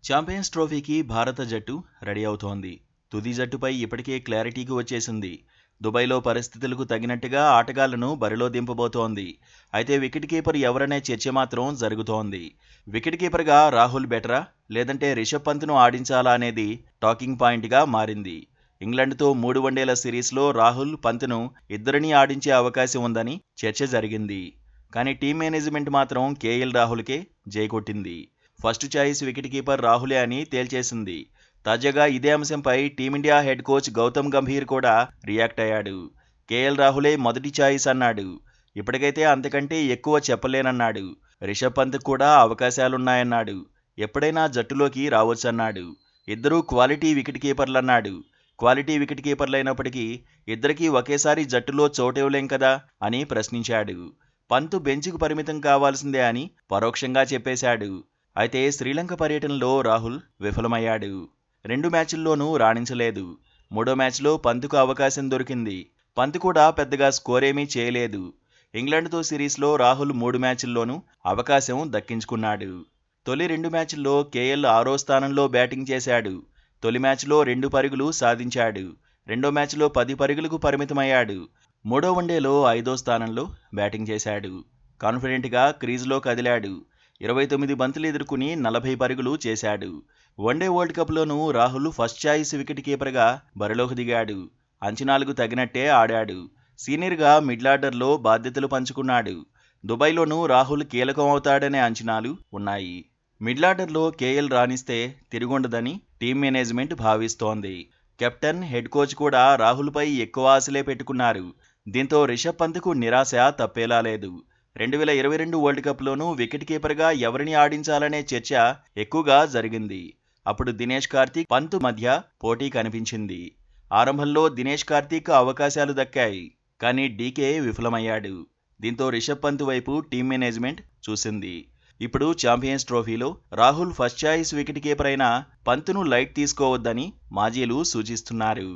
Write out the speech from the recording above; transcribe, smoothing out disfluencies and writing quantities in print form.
Champions ట్రోఫీకి భారత జట్టు ready అవుతోంది. తుది జట్టుపై ఇప్పటికే క్లారిటీకి వచ్చేసింది. దుబాయ్లో పరిస్థితులకు తగినట్టుగా ఆటగాళ్లను బరిలో దింపబోతోంది. అయితే వికెట్ కీపర్ ఎవరనే చర్చ మాత్రం జరుగుతోంది. వికెట్ కీపర్గా రాహుల్ బెటరా, లేదంటే రిషబ్ పంత్ను ఆడించాలా అనేది టాకింగ్ పాయింట్గా మారింది. ఇంగ్లాండ్తో 3 వన్డేల సిరీస్లో రాహుల్, పంత్ను ఇద్దరినీ ఆడించే అవకాశం ఉందని చర్చ జరిగింది. కానీ టీం మేనేజ్మెంట్ మాత్రం కేఎల్ రాహుల్కే జై కొట్టింది. ఫస్ట్ చాయిస్ వికెట్ కీపర్ రాహులే అని తేల్చేసింది. తాజాగా ఇదే అంశంపై team India head coach Gautam Gambhir కూడా రియాక్ట్ అయ్యాడు. కేఎల్ రాహులే మొదటి చాయిస్ అన్నాడు. ఇప్పటికైతే అంతకంటే ఎక్కువ చెప్పలేనన్నాడు. రిషబ్ పంత్ కూడా అవకాశాలున్నాయన్నాడు. ఎప్పుడైనా జట్టులోకి రావచ్చన్నాడు. ఇద్దరూ క్వాలిటీ వికెట్ కీపర్లన్నాడు. క్వాలిటీ వికెట్ కీపర్లైనప్పటికీ ఇద్దరికీ ఒకేసారి జట్టులో చోటివ్వలేం కదా అని ప్రశ్నించాడు. పంత్ బెంచ్కు పరిమితం కావాల్సిందే అని పరోక్షంగా చెప్పేశాడు. అయితే శ్రీలంక పర్యటనలో రాహుల్ విఫలమయ్యాడు. 2 మ్యాచ్ల్లోనూ రాణించలేదు. మూడో మ్యాచ్లో పంత్కు అవకాశం దొరికింది. పంత్ కూడా పెద్దగా స్కోరేమీ చేయలేదు. ఇంగ్లాండ్తో సిరీస్లో రాహుల్ 3 మ్యాచ్ల్లోనూ అవకాశం దక్కించుకున్నాడు. తొలి 2 మ్యాచ్ల్లో కేఎల్ 6వ స్థానంలో బ్యాటింగ్ చేశాడు. తొలి మ్యాచ్లో 2 పరుగులు సాధించాడు. రెండో మ్యాచ్లో 10 పరుగులకు పరిమితమయ్యాడు. మూడో వన్డేలో 5వ స్థానంలో బ్యాటింగ్ చేశాడు. కాన్ఫిడెంట్గా క్రీజ్లో కదిలాడు. 29 బంతులు ఎదుర్కొని 40 పరుగులు చేశాడు. వన్డే వరల్డ్ కప్లోనూ రాహుల్ ఫస్ట్ చాయిస్ వికెట్ కీపర్గా బరిలోకి దిగాడు. అంచనాలకు తగినట్టే ఆడాడు. సీనియర్గా మిడ్లార్డర్లో బాధ్యతలు పంచుకున్నాడు. దుబాయ్లోనూ రాహుల్ కీలకం అవుతాడనే అంచనాలు ఉన్నాయి. మిడ్లార్డర్లో కేఎల్ రాణిస్తే తిరుగుండదని టీం మేనేజ్మెంట్ భావిస్తోంది. కెప్టెన్, హెడ్ కోచ్ కూడా రాహుల్పై ఎక్కువ ఆశలే పెట్టుకున్నారు. దీంతో రిషబ్ పంత్కు నిరాశ తప్పేలా లేదు. 2022 వరల్డ్ కప్లోనూ వికెట్ కీపర్గా ఎవరిని ఆడించాలనే చర్చ ఎక్కువగా జరిగింది. అప్పుడు దినేష్ కార్తీక్, పంత్ మధ్య పోటీ కనిపించింది. ఆరంభంలో దినేష్ కార్తీక్ అవకాశాలు దక్కాయి. కానీ డీకే విఫలమయ్యాడు. దీంతో రిషబ్ పంత్ వైపు టీం మేనేజ్మెంట్ చూసింది. ఇప్పుడు ఛాంపియన్స్ ట్రోఫీలో Rahul first choice wicket keeper అయిన పంత్ను లైట్ తీసుకోవద్దని మాజీలు సూచిస్తున్నారు.